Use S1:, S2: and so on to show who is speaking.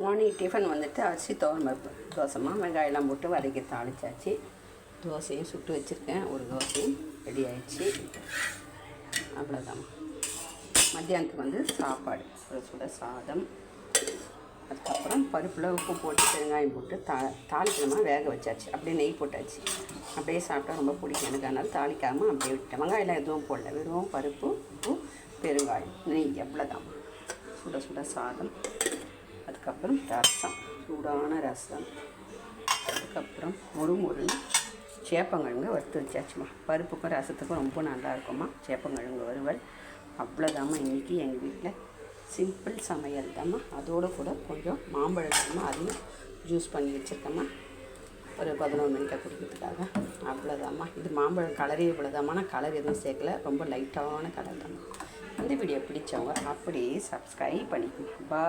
S1: Morning tiffin வந்துட்டு அரிசி துவரம்பருப்பு தோசைமா வெங்காயம்லாம் போட்டு வதக்கி தாளிச்சாச்சு. தோசையும் சுட்டு வச்சுருக்கேன். ஒரு தோசையும் ரெடி ஆயிடுச்சு. அவ்வளோதாம்மா. மத்தியானத்துக்கு வந்து சாப்பாடு ஒரு சுட சாதம். அதுக்கப்புறம் பருப்பில் உப்பு போட்டு பெருங்காயம் போட்டு தாளிக்கணுமா வேக வச்சாச்சு. அப்படியே நெய் போட்டாச்சு. அப்படியே சாப்பிட்டா ரொம்ப பிடிக்கும் எனக்கு. அதனால் தாளிக்காமல் அப்படியே விட்டேன். வெங்காயம்லாம் எதுவும் போடல. வெறும் பருப்பு, உப்பு, பெருங்காயம், நெய். எவ்வளோதாம்மா. சுட சுட சாதம். அதுக்கப்புறம் ரசம், சூடான ரசம். அதுக்கப்புறம் முறுமுறுன்னு சேப்பங்கிழங்கு வறுத்து வச்சாச்சுமா. பருப்புக்கும் ரசத்துக்கும் ரொம்ப நல்லா இருக்குமா சேப்பங்கிழங்கு வறுவல். அவ்வளோதாம்மா இன்றைக்கி எங்கள் வீட்டில் சிம்பிள் சமையல் தாம்மா. அதோடு கூட கொஞ்சம் மாம்பழம் அதையும் ஜூஸ் பண்ணி வச்சுருக்கேம்மா. ஒரு 11 மணிக்கு குடிக்கிறதுக்காக. அவ்வளோதாம்மா. இது மாம்பழம் கலரே இவ்வளோதாம்மா. நான் கலர் எதுவும் சேர்க்கல. ரொம்ப லைட்டான கலர் தாம்மா. இந்த வீடியோ பிடிச்சவங்க அப்படியே சப்ஸ்கிரைப் பண்ணிக்கணும். பா.